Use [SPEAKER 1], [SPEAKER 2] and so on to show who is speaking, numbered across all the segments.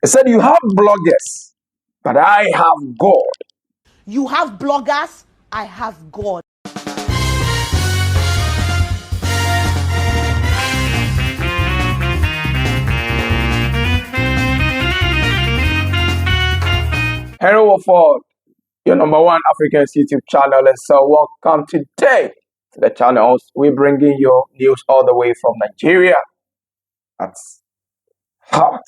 [SPEAKER 1] He said, you have bloggers, but I have God.
[SPEAKER 2] You have bloggers, I have God.
[SPEAKER 1] Hello, for your number one African YouTube channel. And so, welcome today to the channel. We're bringing you news all the way from Nigeria. That's hot,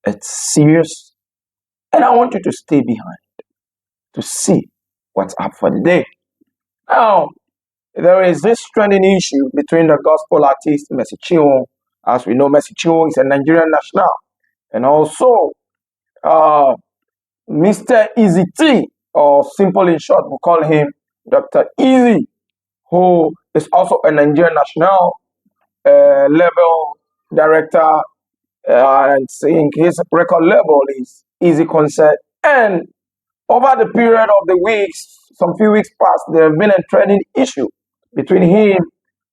[SPEAKER 1] it's serious, and I want you to stay behind to see what's up for the day. Now, there is this trending issue between the gospel artist Mercy Chinwo. As we know, Mercy Chinwo is a Nigerian national, and also Mr. Ezee, or simple in short, we call him Dr. Ezee, who is also a Nigerian national level director, and saying his record label is Easy Concert. And over the period of the weeks, some few weeks past, there have been a trending issue between him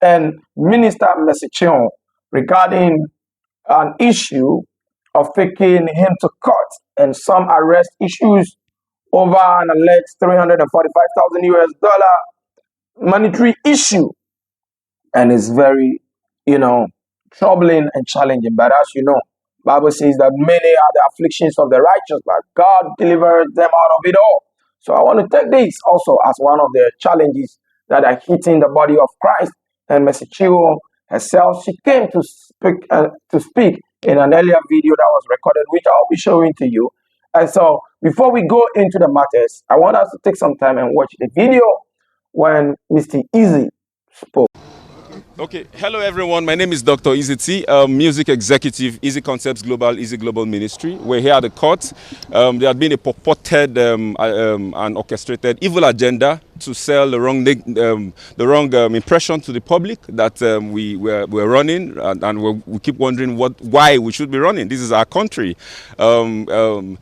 [SPEAKER 1] and Minister Mercy Chinwo regarding an issue of taking him to court and some arrest issues over an alleged 345,000 US dollar monetary issue. And it's very, troubling and challenging. But as you know, Bible says that many are the afflictions of the righteous, but God delivers them out of it all. So I want to take this also as one of the challenges that are hitting the body of Christ. And Mercy Chinwo herself, she came to speak in an earlier video that was recorded, which I'll be showing to you. And so before we go into the matters, I want us to take some time and watch the video when Mr. Ezee spoke.
[SPEAKER 3] Okay, hello everyone. My name is Dr. Ezee, music executive, Easy Concepts Global, Easy Global Ministry. We're here at the court. There had been a purported and orchestrated evil agenda to sell the wrong impression to the public that we're running, and we keep wondering why we should be running. This is our country. No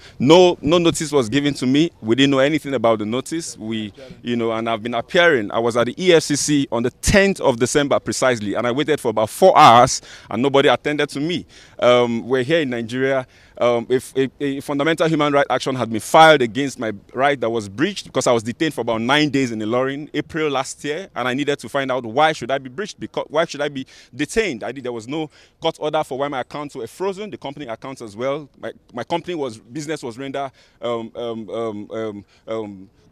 [SPEAKER 3] notice was given to me. We didn't know anything about the notice. And I've been appearing. I was at the EFCC on the 10th of December precisely, and I waited for about 4 hours, and nobody attended to me. We're here in Nigeria. If a fundamental human rights action had been filed against my right that was breached because I was detained for about 9 days in Ilorin, April last year, and I needed to find out why should I be breached, why should I be detained. There was no court order for why my accounts were frozen, the company accounts as well. My company business was rendered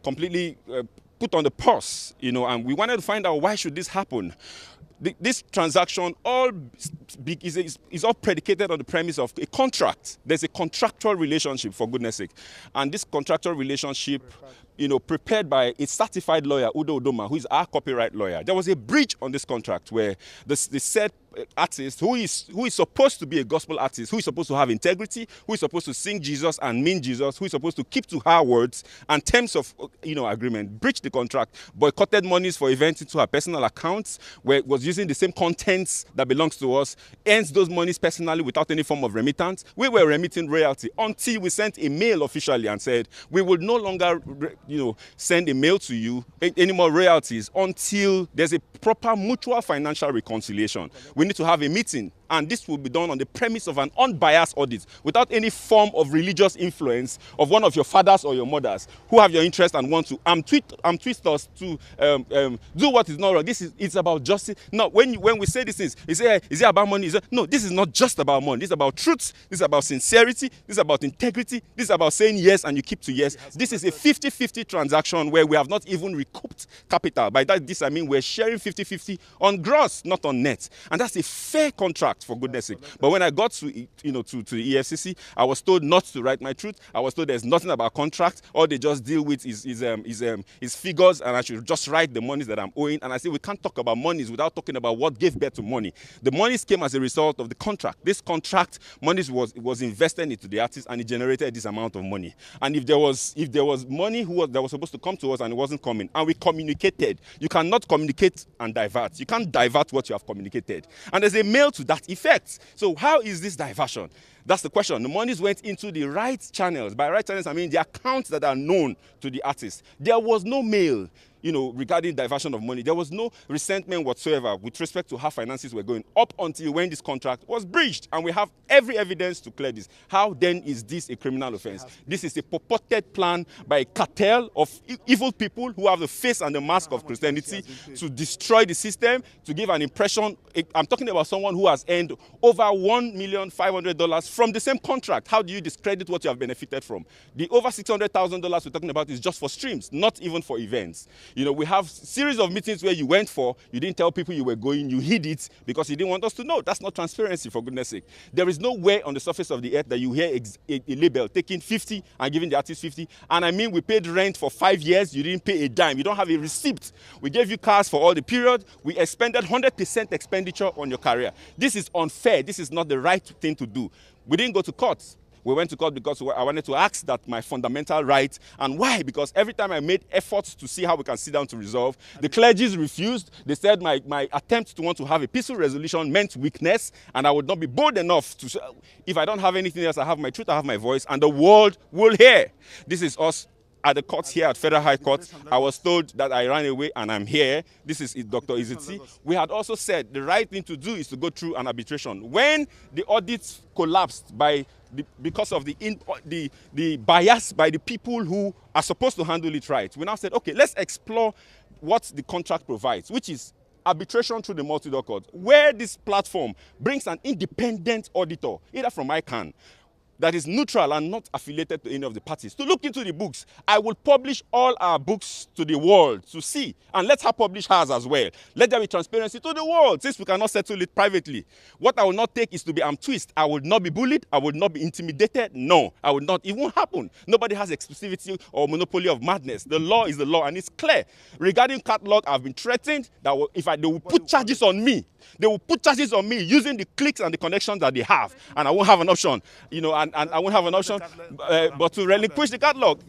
[SPEAKER 3] completely put on the pause, and we wanted to find out why should this happen. This transaction is all predicated on the premise of a contract. There's a contractual relationship, for goodness sake. And this contractual relationship, prepared by a certified lawyer, Udo Udoma, who is our copyright lawyer. There was a breach on this contract where the said artist, who is supposed to be a gospel artist, who is supposed to have integrity, who is supposed to sing Jesus and mean Jesus, who is supposed to keep to her words and terms of agreement, breached the contract, boycotted monies for events into her personal accounts, where it was using the same contents that belongs to us, earns those monies personally without any form of remittance. We were remitting royalty until we sent a mail officially and said we will no longer send a mail to you any more royalties until there's a proper mutual financial reconciliation. We need to have a meeting, and this will be done on the premise of an unbiased audit without any form of religious influence of one of your fathers or your mothers who have your interest and want to twist us to do what is not wrong. It's about justice. No, when we say these things, is it about money? No, this is not just about money. This is about truth. This is about sincerity. This is about integrity. This is about saying yes and you keep to yes. This is a 50-50 transaction where we have not even recouped capital. By this I mean we're sharing 50-50 on gross, not on net. And that's a fair contract, for goodness sake. But when I got to the EFCC, I was told not to write my truth. I was told there's nothing about contract. All they just deal with is figures, and I should just write the monies that I'm owing. And I said we can't talk about monies without talking about what gave birth to money. The monies came as a result of the contract. This contract, monies was invested into the artist, and it generated this amount of money. And if there was money that was supposed to come to us and it wasn't coming, and we communicated, you cannot communicate and divert. You can't divert what you have communicated. And there's a mail to that effect. So how is this diversion? That's the question. The monies went into the right channels. By right channels, I mean the accounts that are known to the artist. There was no mail. regarding diversion of money. There was no resentment whatsoever with respect to how finances were going up until when this contract was breached. And we have every evidence to clear this. How then is this a criminal offense? This is a purported plan by a cartel of evil people who have the face and the mask of Christianity to destroy the system, to give an impression. I'm talking about someone who has earned over $1,500,000 from the same contract. How do you discredit what you have benefited from? The over $600,000 we're talking about is just for streams, not even for events. We have series of meetings where you went for, you didn't tell people you were going, you hid it because you didn't want us to know. That's not transparency, for goodness sake. There is no way on the surface of the earth that you hear a label taking 50 and giving the artist 50. And I mean, we paid rent for 5 years, you didn't pay a dime. You don't have a receipt. We gave you cars for all the period. We expended 100% expenditure on your career. This is unfair. This is not the right thing to do. We didn't go to court. We went to court because I wanted to ask that my fundamental right. And why? Because every time I made efforts to see how we can sit down to resolve, the clergies refused. They said my attempt to want to have a peaceful resolution meant weakness, and I would not be bold enough to say, if I don't have anything else, I have my truth, I have my voice, and the world will hear. This is us at the courts here at Federal High Court. I was told that I ran away and I'm here. This is Dr. Ezee. We had also said the right thing to do is to go through an arbitration. When the audits collapsed because of the bias by the people who are supposed to handle it right, we now said, okay, let's explore what the contract provides, which is arbitration through the multi-law court, where this platform brings an independent auditor, either from ICANN, that is neutral and not affiliated to any of the parties, to look into the books. I will publish all our books to the world to see, and let her publish hers as well. Let there be transparency to the world, since we cannot settle it privately. What I will not take is to be twist. I will not be bullied. I will not be intimidated. No, I will not. It won't happen. Nobody has exclusivity or monopoly of madness. The law is the law, and it's clear. Regarding catalog, I've been threatened that they will put charges on me. They will put charges on me using the clicks and the connections that they have, and I won't have an option, and I won't have an option but to relinquish the catalog.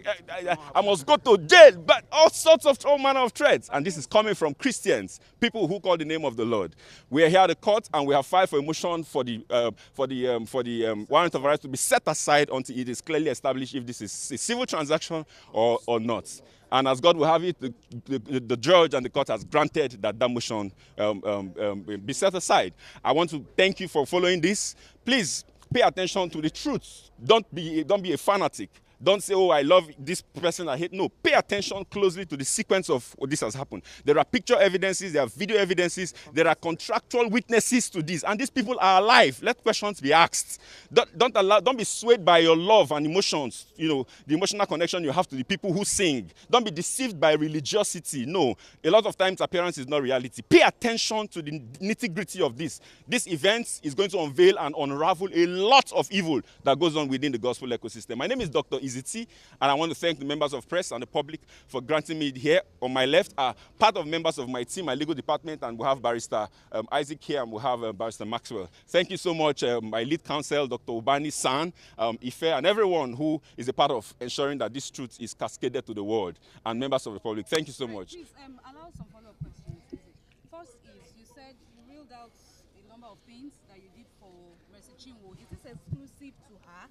[SPEAKER 3] I must go to jail, but all manner of threats, and this is coming from Christians, people who call the name of the Lord. We are here at the court, and we have filed for a motion for the warrant of arrest to be set aside until it is clearly established if this is a civil transaction or not. And as God will have it, the judge and the court has granted that motion be set aside. I want to thank you for following this. Please pay attention to the truth. Don't be a fanatic. Don't say, oh, I love this person I hate. No, pay attention closely to the sequence of what this has happened. There are picture evidences, there are video evidences, there are contractual witnesses to this, and these people are alive. Let questions be asked. Don't be swayed by your love and emotions, the emotional connection you have to the people who sing. Don't be deceived by religiosity. No, a lot of times appearance is not reality. Pay attention to the nitty-gritty of this. This event is going to unveil and unravel a lot of evil that goes on within the gospel ecosystem. My name is Dr. Ezee, and I want to thank the members of press and the public for granting me here. On my left are part of members of my team, my legal department, and we have Barrister Isaac here, and we have Barrister Maxwell. Thank you so much, my lead counsel, Dr. Ubani San, Ife, and everyone who is a part of ensuring that this truth is cascaded to the world, and members of the public. Thank you so much.
[SPEAKER 4] Please allow some follow-up questions. First is, you said you reeled out a number of things that you did for Mercy Chinwo. Is this exclusive to her?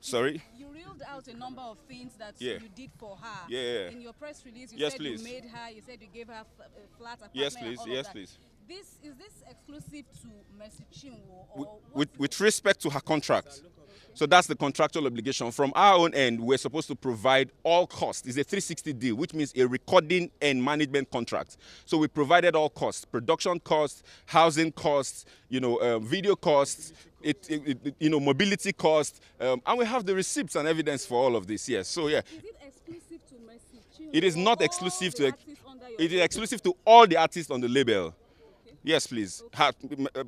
[SPEAKER 3] Sorry?
[SPEAKER 4] You reeled out a number of things that
[SPEAKER 3] Yeah.
[SPEAKER 4] you did for her.
[SPEAKER 3] Yeah.
[SPEAKER 4] In your press release, you
[SPEAKER 3] Yes,
[SPEAKER 4] said
[SPEAKER 3] please.
[SPEAKER 4] you made her, you said you gave her a flat apartment.
[SPEAKER 3] Yes, please.
[SPEAKER 4] And all
[SPEAKER 3] Yes,
[SPEAKER 4] of that.
[SPEAKER 3] please.
[SPEAKER 4] Is this exclusive to Mercy Chinwo? Or
[SPEAKER 3] With respect to her contract. So that's the contractual obligation. From our own end, we're supposed to provide all costs. It's a 360 deal, which means a recording and management contract. So we provided all costs: production costs, housing costs, video costs, mobility costs, and we have the receipts and evidence for all of this. Yes. So yeah.
[SPEAKER 4] Is it exclusive to Mercy Chinwo?
[SPEAKER 3] It is not
[SPEAKER 4] or
[SPEAKER 3] exclusive
[SPEAKER 4] all
[SPEAKER 3] to.
[SPEAKER 4] the artists under your
[SPEAKER 3] It is
[SPEAKER 4] label?
[SPEAKER 3] exclusive to all the artists on the label. Yes, please.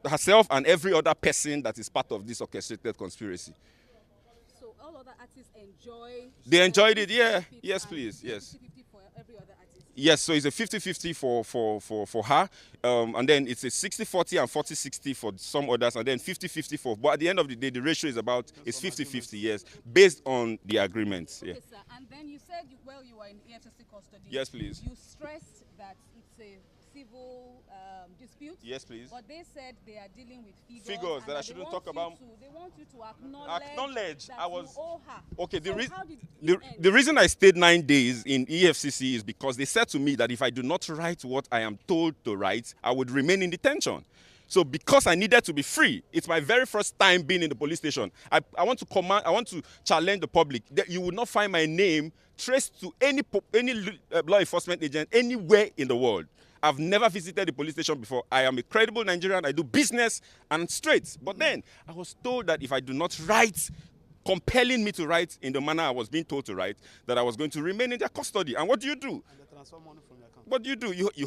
[SPEAKER 3] Herself and every other person that is part of this orchestrated conspiracy.
[SPEAKER 4] So all other artists enjoy.
[SPEAKER 3] They enjoyed it, yeah.
[SPEAKER 4] 50-50
[SPEAKER 3] Yes,
[SPEAKER 4] and
[SPEAKER 3] please. Yes.
[SPEAKER 4] 50-50 for every other artist.
[SPEAKER 3] Yes, so it's a 50-50 for her. And then it's a 60-40 and 40-60 for some others, and then 50-50 for. But at the end of the day, the ratio is 50-50, yes, based on the agreements. Yeah.
[SPEAKER 4] Okay, sir. And then you said you were in EFCC custody.
[SPEAKER 3] Yes, please.
[SPEAKER 4] You stressed that it's a civil dispute.
[SPEAKER 3] Yes, please.
[SPEAKER 4] But they said they are dealing with
[SPEAKER 3] Figures
[SPEAKER 4] and
[SPEAKER 3] that I shouldn't talk about.
[SPEAKER 4] They want you to acknowledge that
[SPEAKER 3] I was
[SPEAKER 4] you owe her.
[SPEAKER 3] okay.
[SPEAKER 4] So how did
[SPEAKER 3] The,
[SPEAKER 4] it end?
[SPEAKER 3] the reason I stayed 9 days in EFCC is because they said to me that if I do not write what I am told to write, I would remain in detention. So because I needed to be free, it's my very first time being in the police station. I want to challenge the public that you will not find my name traced to any law enforcement agent anywhere in the world. I've never visited the police station before. I am a credible Nigerian. I do business and straight. But then I was told that if I do not write, compelling me to write in the manner I was being told to write, that I was going to remain in their custody. And what do you do?
[SPEAKER 5] And they transfer money from your account.
[SPEAKER 3] What do you do? You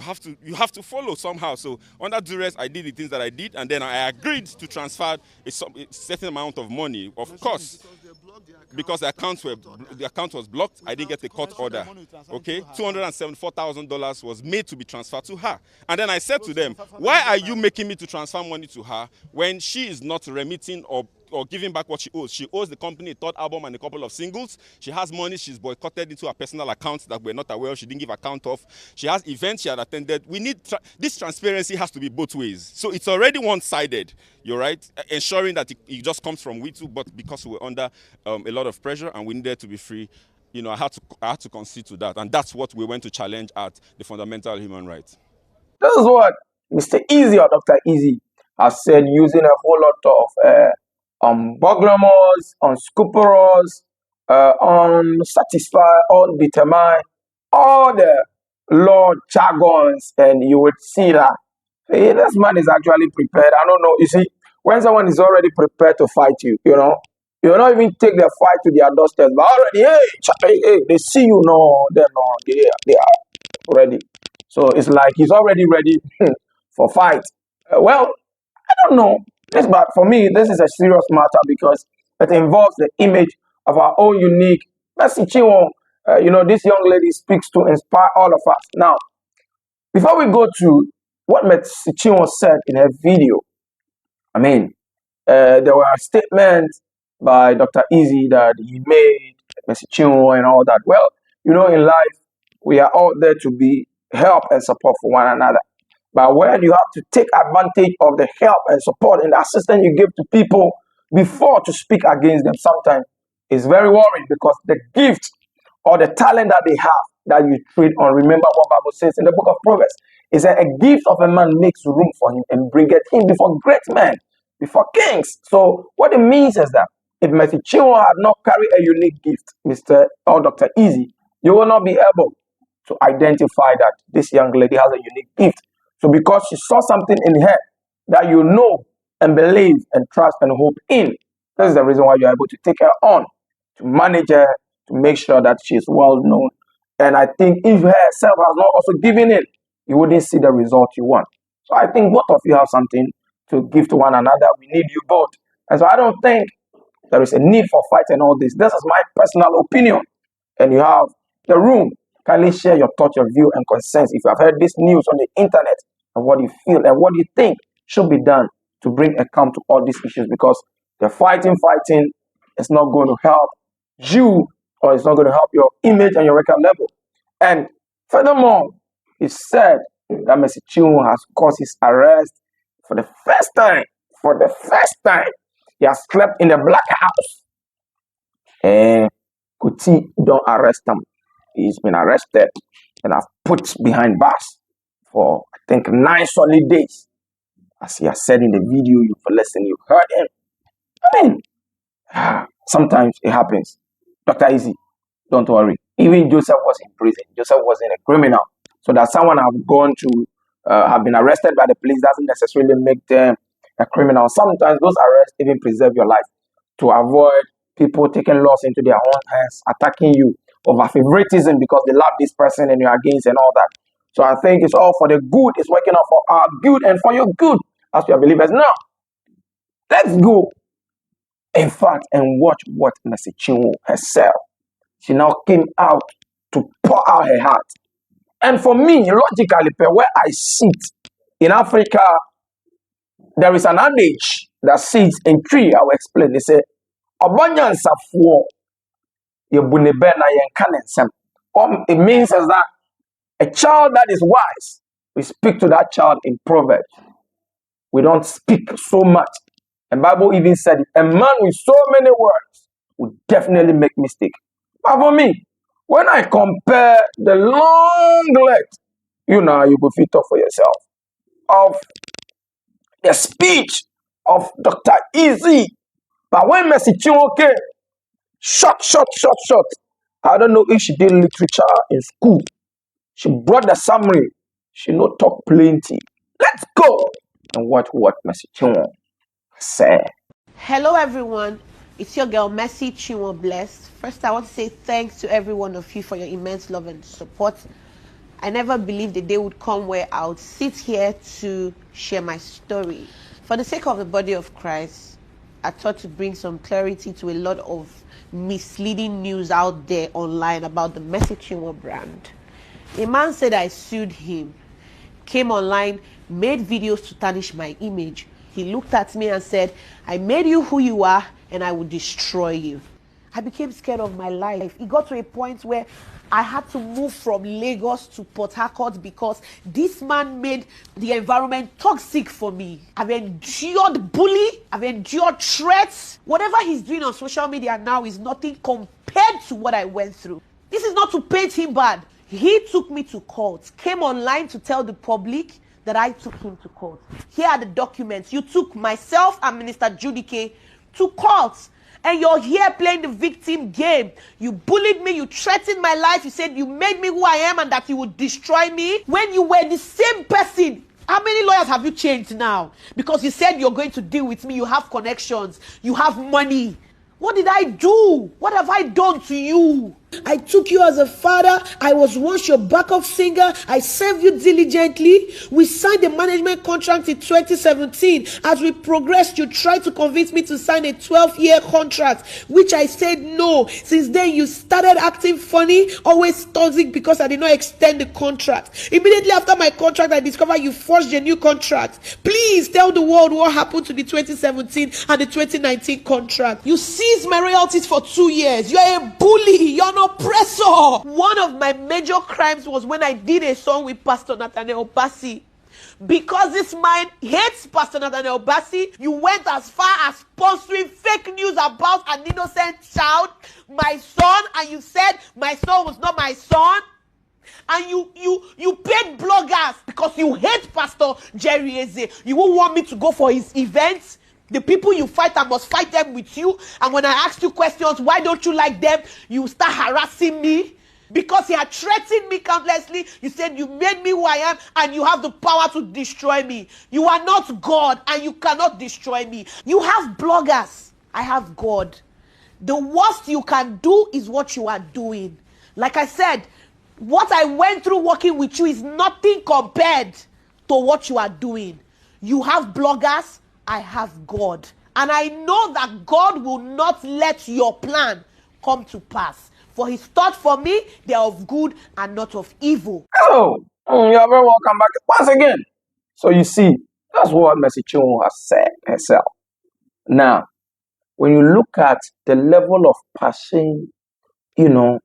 [SPEAKER 3] have to follow somehow. So under duress, I did the things that I did, and then I agreed to transfer a certain amount of money, of course. Because the account was blocked, I didn't get a court order. Okay, $274,000 was made to be transferred to her. And then I said to them, why are you making me to transfer money to her when she is not remitting or giving back what she owes? She owes the company a third album and a couple of singles. She has money she's boycotted into her personal accounts that we're not aware of. She didn't give account of. She has events she had attended. We need this transparency has to be both ways. So it's already one-sided. You're right, ensuring that it just comes from we two, but because we were under a lot of pressure and we needed to be free, you know, I had to concede to that, and that's what we went to challenge at the fundamental human rights.
[SPEAKER 1] This is what Mr. Ezee or Dr. Ezee has said, using a whole lot of burglars, unscrupulous, unsatisfied, undetermined, all the law jargons, and you would see that hey, this man is actually prepared. I don't know. You see, when someone is already prepared to fight you, you know, you will not even take their fight to their doorstep, but already, hey, they see you, no, they are ready. So it's like he's already ready for fight. Well, I don't know. But for me, this is a serious matter because it involves the image of our own unique Mercy Chinwo. This young lady speaks to inspire all of us. Now, before we go to what Mercy Chinwo said in her video, I mean, there were statements by Dr. Ezee that he made, Mercy Chinwo and all that. Well, in life, we are out there to be help and support for one another. But when you have to take advantage of the help and support and assistance you give to people before to speak against them, sometimes it's very worrying because the gift or the talent that they have that you treat on. Remember what Bible says in the book of Proverbs. It says, a gift of a man makes room for him and bringeth him before great men, before kings. So what it means is that if Mercy Chinwo had not carried a unique gift, Mr. or Dr. Ezee, you will not be able to identify that this young lady has a unique gift. So because she saw something in her that you know and believe and trust and hope in, this is the reason why you're able to take her on, to manage her, to make sure that she is well known. And I think if her herself has not also given in, you wouldn't see the result you want. So I think both of you have something to give to one another. We need you both. And so I don't think there is a need for fight and all this. This is my personal opinion. And you have the room. Kindly share your thoughts, your view, and concerns. If you have heard this news on the internet, and what you feel and what you think should be done to bring a calm to all these issues, because the fighting is not going to help you, or it's not going to help your image and your record level. And furthermore, it said that Mercy Chinwo has caused his arrest for the first time. For the first time, he has slept in the Black House. And Kuti don't arrest him. He's been arrested and I've put behind bars for, I think, 9 solid days. As he has said in the video, you've listened, you've heard him. I mean, sometimes it happens. Dr. Ezee, don't worry. Even Joseph was in prison. Joseph wasn't a criminal. So that someone have been arrested by the police doesn't necessarily make them a criminal. Sometimes those arrests even preserve your life to avoid people taking laws into their own hands, attacking you over favoritism because they love this person and you're against and all that. So I think it's all for the good. It's working out for our good and for your good as we are believers. Now, let's go, in fact, and watch what Mercy Chinwo herself. She now came out to pour out her heart. And for me, logically, where I sit in Africa, there is an adage that sits in tree. I will explain. They say, "Obanyan safuo yebunebe na yenkane nsem." It means is that a child that is wise We speak to that child in Proverbs. We don't speak so much. And Bible even said, a man with so many words will definitely make mistake. But for me, when I compare the long legs, you go fit up for yourself, of the speech of Dr. Ezee. But when Mercy Chinwo came, short. I don't know if she did literature in school. She brought the summary. She no talk plenty. Let's go and watch what Mercy Chinwo said.
[SPEAKER 2] Hello, everyone. It's your girl, Mercy Chinwo Blessed. First, I want to say thanks to every one of you for your immense love and support. I never believed the day would come where I would sit here to share my story. For the sake of the body of Christ, I thought to bring some clarity to a lot of misleading news out there online about the Mercy Chinwo brand. A man said I sued him, came online, made videos to tarnish my image. He looked at me and said, I made you who you are and I will destroy you. I became scared of my life. It got to a point where I had to move from Lagos to Port Harcourt because this man made the environment toxic for me. I've endured bully. I've endured threats. Whatever he's doing on social media now is nothing compared to what I went through. This is not to paint him bad. He took me to court, came online to tell the public that I took him to court. Here are the documents. You took myself and Minister Judike to court. And you're here playing the victim game. You bullied me. You threatened my life. You said you made me who I am and that you would destroy me. When you were the same person, how many lawyers have you changed now? Because you said you're going to deal with me. You have connections. You have money. What did I do? What have I done to you? I took you as a father. I was once your backup singer. I served you diligently. We signed a management contract in 2017. As we progressed, you tried to convince me to sign a 12-year contract, which I said no. Since then, you started acting funny, always toxic because I did not extend the contract. Immediately after my contract, I discovered you forged a new contract. Please tell the world what happened to the 2017 and the 2019 contract. You seized my royalties for 2 years. You're a bully. You're an oppressor. One of my major crimes was when I did a song with Pastor Nathaniel Bassi. Because this man hates Pastor Nathaniel Bassi, you went as far as sponsoring fake news about an innocent child, my son, and you said my son was not my son. And you paid bloggers because you hate Pastor Jerry Ezee. You won't want me to go for his events. The people you fight, I must fight them with you. And when I ask you questions, why don't you like them? You start harassing me. Because he had threatened me countlessly. You said you made me who I am and you have the power to destroy me. You are not God and you cannot destroy me. You have bloggers. I have God. The worst you can do is what you are doing. Like I said, what I went through working with you is nothing compared to what you are doing. You have bloggers. I have God. And I know that God will not let your plan come to pass. For his thoughts for me, they are of good and not of evil.
[SPEAKER 1] Hello. You are very welcome back once again. So you see, that's what Mercy Chinwo has said herself. Now, when you look at the level of passion, I'm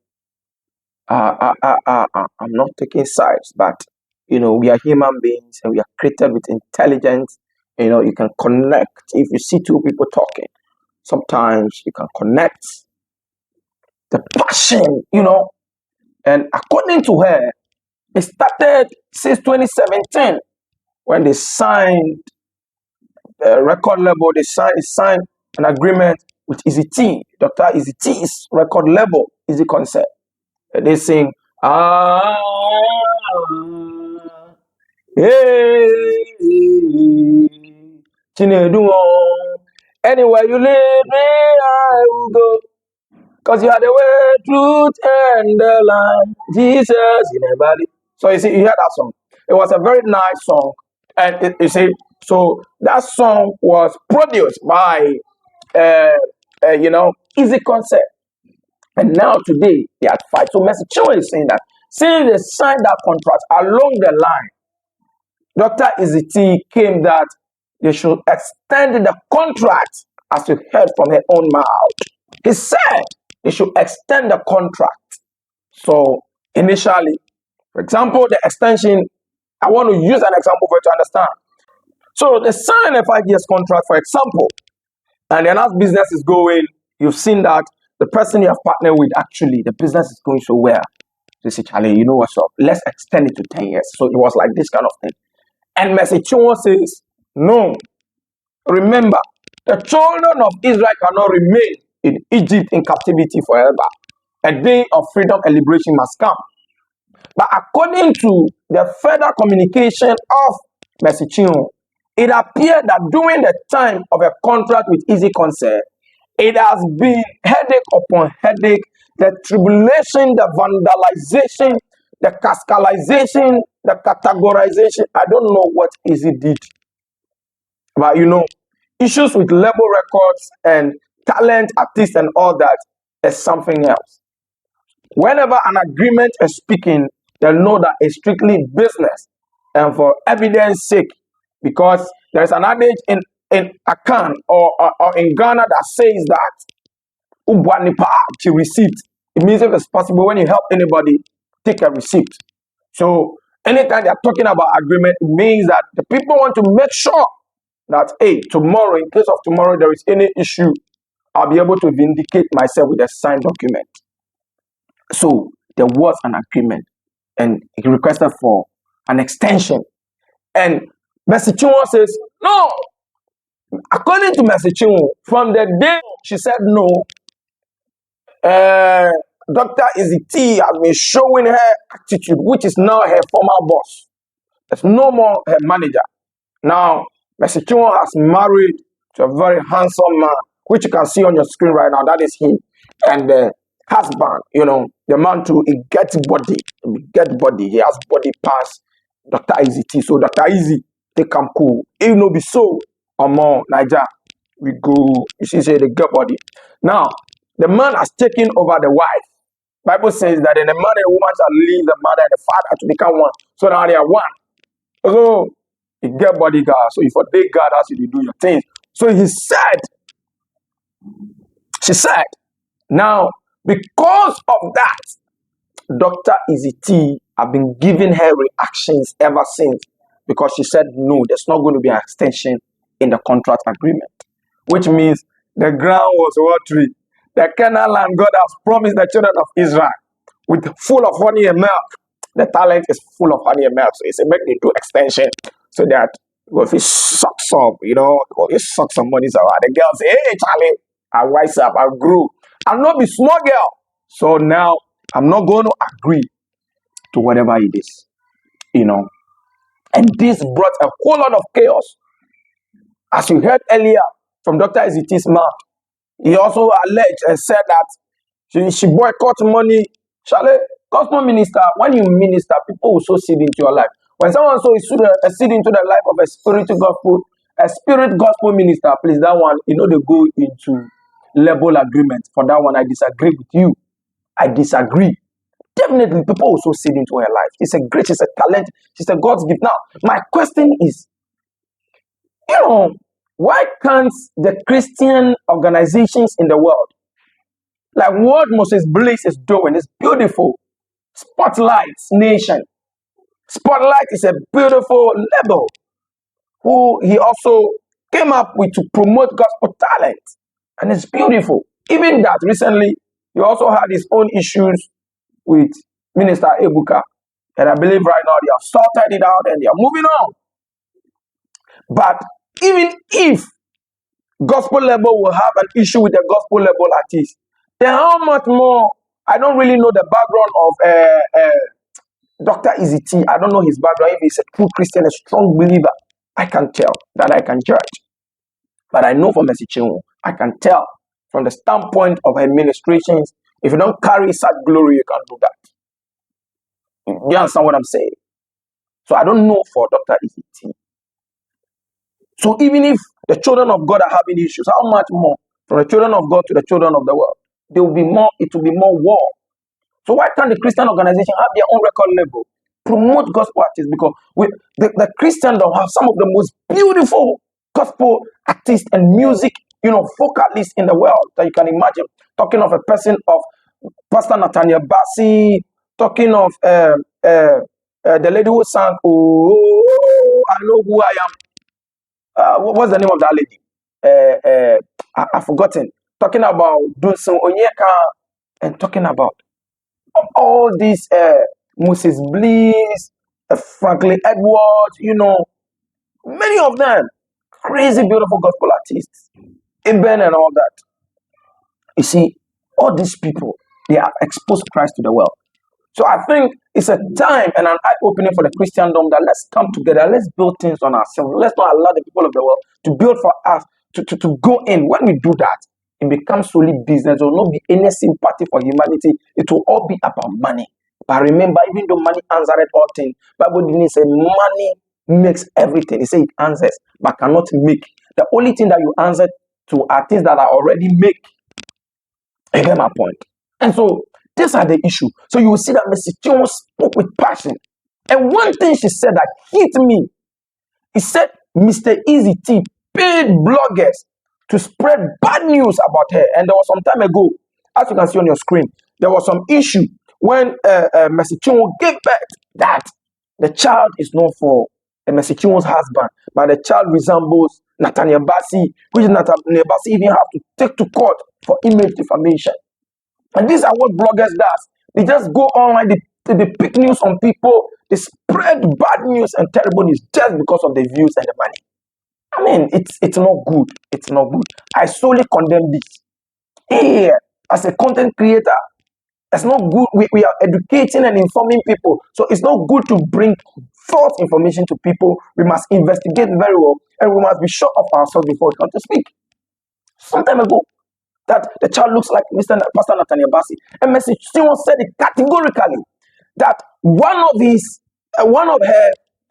[SPEAKER 1] not taking sides, but we are human beings and we are created with intelligence. You can connect. If you see two people talking, sometimes you can connect the passion, And according to her, it started since 2017 when they signed the record label. They signed an agreement with Ezee, Dr. Ezee's record label, Ezee Concert. They sing, hey, Chinedu, anywhere you lead me, I will go. Because you are the way, truth, and the life. Jesus in a valley. So you see, you hear that song. It was a very nice song. And you see, so that song was produced by, Ezee Concert. And now today, they are fight. So Mercy Chinwo is saying that since they signed that contract along the line, Dr. Ezee came that they should extend the contract as you heard from her own mouth. He said they should extend the contract. So initially, for example, the extension I want to use an example for you to understand. So they sign a 5 years contract, for example, and then as business is going, you've seen that the person you have partnered with, actually, the business is going so well. They say, Charlie, you know what's up? Let's extend it to 10 years. So it was like this kind of thing. And Messi Chinwo says, no, remember, the children of Israel cannot remain in Egypt in captivity forever. A day of freedom and liberation must come. But according to the further communication of Messi Chinwo, it appeared that during the time of a contract with Ezee Concert, it has been headache upon headache, the tribulation, the vandalization, the cascalization, the categorization. I don't know what Ezee did. But issues with label records and talent, artists, and all that is something else. Whenever an agreement is speaking, they'll know that it's strictly business and for evidence sake, because there's an adage in Akan or in Ghana that says that Ubwanipa to receipt. It means if it's possible, when you help anybody, take a receipt. So anytime they're talking about agreement, it means that the people want to make sure that, hey, tomorrow, in case of tomorrow, there is any issue, I'll be able to vindicate myself with a signed document. So there was an agreement, and he requested for an extension. And Messi Chinwo says, no. According to Messi Chinwo, from the day she said no, Dr. Ezee has been showing her attitude, which is now her former boss. There's no more her manager. Now, Messi Chinwo has married to a very handsome man, which you can see on your screen right now. That is him. And the husband, the man too, he gets body. He has body past Dr. Ezee. So Dr. Ezee, they come cool. It will be so or more Niger. We go, you see, say they get body. Now, the man has taken over the wife. Bible says that in a man and a woman shall leave the mother and the father to become one. So now they are one. So you get bodyguard. So if a big God asks you to do your things. So she said, now because of that, Dr. Ezee have been giving her reactions ever since, because she said no, there's not going to be an extension in the contract agreement, which means the ground was watery. The Canaan land God has promised the children of Israel with full of honey and milk. The talent is full of honey and milk. So it's a make they do extension so that if it sucks up, or it sucks some money around. The girl say, hey Charlie, I wise up, I grew. I'll not be small girl. So now I'm not going to agree to whatever it is. And this brought a whole lot of chaos. As you heard earlier from Dr. Ezee's mouth, he also alleged and said that she boycott money. Charlie, gospel minister, when you minister, people will sow seed into your life. When someone sows a seed into the life of a spirit gospel minister, please, that one, they go into label agreement. For that one, I disagree with you. I disagree. Definitely, people will sow seed into her life. She's a talent. She's a God's gift. Now, my question is, why can't the Christian organizations in the world, like what Moses Bliss is doing, is beautiful. Spotlight Nation. Spotlight is a beautiful label who he also came up with to promote gospel talent. And it's beautiful. Even that recently, he also had his own issues with Minister Ebuka. And I believe right now they have sorted it out and they are moving on. But even if gospel label will have an issue with the gospel label artist, then how much more? I don't really know the background of Dr. Ezee. I don't know his background. If he's a true Christian, a strong believer, I can tell that I can judge. But I know from Messi Chinwo, I can tell from the standpoint of her ministrations, if you don't carry such glory, you can't do that. You understand what I'm saying? So I don't know for Dr. Ezee. So even if the children of God are having issues, how much more from the children of God to the children of the world? It will be more war. So why can't the Christian organization have their own record label, promote gospel artists? Because the Christendom have some of the most beautiful gospel artists and music, vocalists in the world that you can imagine. Talking of a person of Pastor Nathaniel Bassey, talking of the lady who sang, "Oh, I know who I am." What's the name of that lady? I've forgotten. Talking about Dunson Onyeka and talking about all these Moses Bliss, Franklin Edwards, many of them, crazy, beautiful gospel artists, Eben and all that. You see, all these people, they have exposed Christ to the world. So I think it's a time and an eye-opening for the Christendom that let's come together, let's build things on ourselves. Let's not allow the people of the world to build for us, to go in. When we do that, it becomes solely business. There will not be any sympathy for humanity. It will all be about money. But remember, even though money answers all things, Bible didn't say money makes everything. It says it answers, but cannot make. The only thing that you answer to are things that are already made. You get my point? And so these are the issue. So you will see that Mrs. Chinwo spoke with passion. And one thing she said that hit me, he said Mr. Ezee paid bloggers to spread bad news about her. And there was some time ago, as you can see on your screen, there was some issue when Mrs. Chinwo gave birth that the child is not for Mrs. Chinwo's husband, but the child resembles Nathaniel Bassey, which Nathaniel Bassey even have to take to court for image defamation. And these are what bloggers does. They just go online, they pick news on people, they spread bad news and terrible news just because of the views and the money. I mean, it's not good. It's not good. I solely condemn this. Here, as a content creator, it's not good. We are educating and informing people. So it's not good to bring false information to people. We must investigate very well and we must be sure of ourselves before we come to speak. Some time ago, that the child looks like Pastor Nathaniel Bassey. And Mrs. Chinwo said it categorically that one of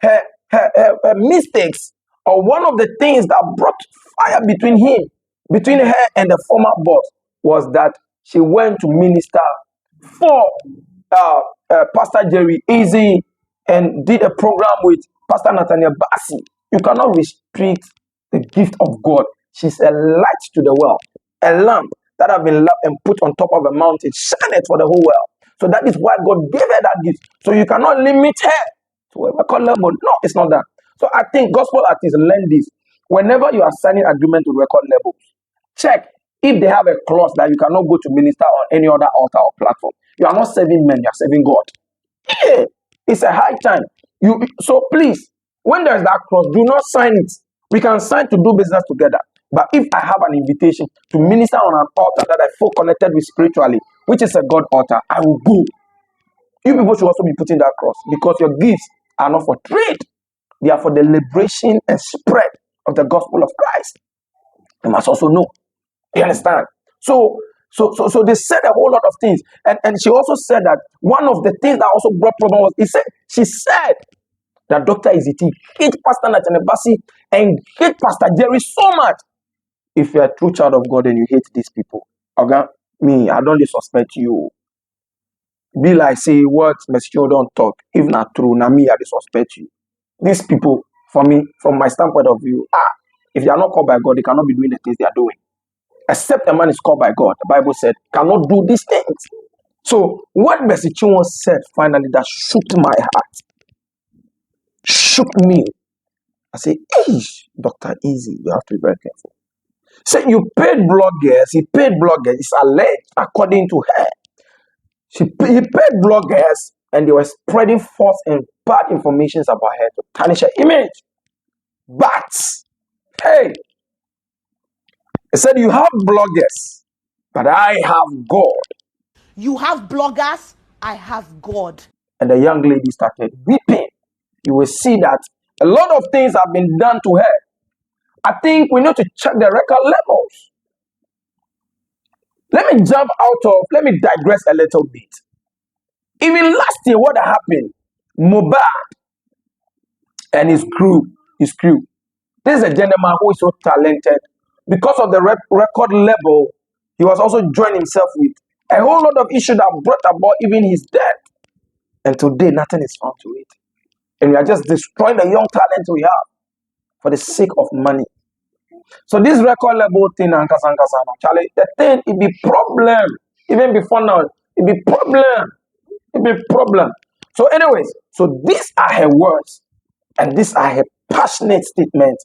[SPEAKER 1] her mistakes, or one of the things that brought fire between her and the former boss, was that she went to minister for Pastor Jerry Ezee and did a program with Pastor Nathaniel Bassey. You cannot restrict the gift of God. She's a light to the world, a lamp that have been lamp and put on top of a mountain, shine it for the whole world. So that is why God gave her that gift. So you cannot limit her to a record level. No, it's not that. So I think gospel artists learn this. Whenever you are signing agreement with record labels, check if they have a clause that you cannot go to minister on any other altar or platform. You are not serving men, you are serving God. Yeah, it's a high time. So please, when there is that clause, do not sign it. We can sign to do business together. But if I have an invitation to minister on an altar that I feel connected with spiritually, which is a God altar, I will go. You people should also be putting that cross, because your gifts are not for trade. They are for the liberation and spread of the gospel of Christ. You must also know. You understand? So they said a whole lot of things. And she also said that one of the things that also brought problem was, she said that Dr. Ezee hate Pastor Nathaniel Bassey and hate Pastor Jerry so much. If you're a true child of God and you hate these people, okay, me, I don't suspect you. Be like, say what Messiah don't talk. If not true, now me, I suspect you. These people, for me, from my standpoint of view, if they are not called by God, they cannot be doing the things they are doing. Except a man is called by God. The Bible said, cannot do these things. So what Message Chinwo said finally that shook my heart, shook me. I say, Dr. Ezee, you have to be very careful. So you paid bloggers, he paid bloggers, it's alleged, according to her. He paid bloggers and they were spreading false and bad information about her to tarnish her image. But, hey, he said, you have bloggers, but I have God.
[SPEAKER 2] You have bloggers, I have God.
[SPEAKER 1] And the young lady started weeping. You will see that a lot of things have been done to her. I think we need to check the record levels. Let me digress a little bit. Even last year, what happened? Mohbad and his crew. This is a gentleman who is so talented. Because of the record level, he was also joining himself with a whole lot of issues that brought about even his death. And today, nothing is found to it. And we are just destroying the young talent we have for the sake of money. So this record level thing, Charlie, the thing, it be problem. Even before now, it be problem. It be problem. So, anyways, so these are her words and these are her passionate statements.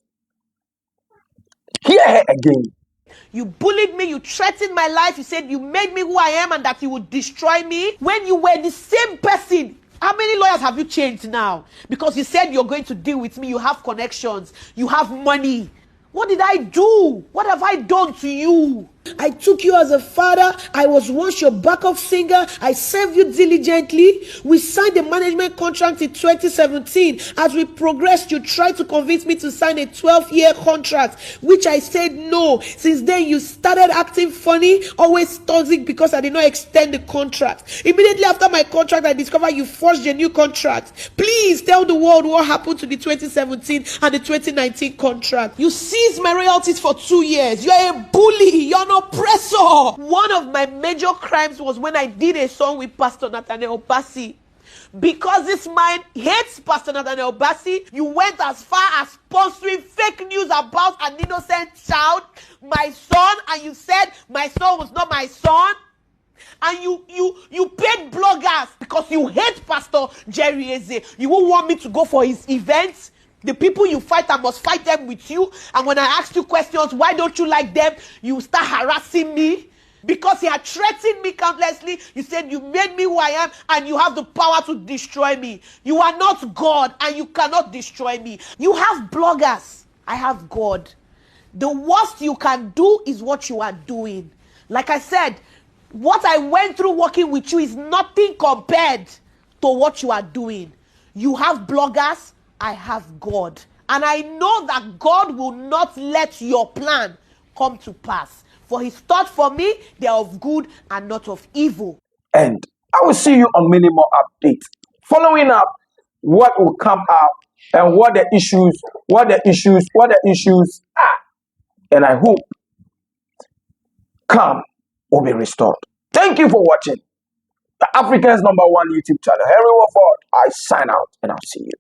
[SPEAKER 1] Hear her again.
[SPEAKER 2] You bullied me, you threatened my life, you said you made me who I am and that you would destroy me. When you were the same person, how many lawyers have you changed now? Because you said you're going to deal with me, you have connections, you have money. What did I do? What have I done to you? I took you as a father. I was once your backup singer. I served you diligently. We signed a management contract in 2017. As we progressed, you tried to convince me to sign a 12-year contract, which I said no. Since then, you started acting funny, always toxic because I did not extend the contract. Immediately after my contract, I discovered you forged a new contract. Please tell the world what happened to the 2017 and the 2019 contract. You seized my royalties for 2 years. You're a bully. You're an oppressor. One of my major crimes was when I did a song with Pastor Nathaniel Bassey. Because this man hates Pastor Nathaniel Bassey, you went as far as sponsoring fake news about an innocent child, my son, and you said my son was not my son. And you paid bloggers because you hate Pastor Jerry Ezee. You won't want me to go for his events. The people you fight, I must fight them with you. And when I ask you questions, why don't you like them? You start harassing me. Because he had threatened me countlessly. You said you made me who I am and you have the power to destroy me. You are not God and you cannot destroy me. You have bloggers. I have God. The worst you can do is what you are doing. Like I said, what I went through working with you is nothing compared to what you are doing. You have bloggers, I have God. And I know that God will not let your plan come to pass. For his thoughts for me, they are of good and not of evil.
[SPEAKER 1] And I will see you on many more updates. Following up what will come out and what the issues are. And I hope calm will be restored. Thank you for watching the Africa's #1 YouTube channel. Henry Wofford, I sign out and I'll see you.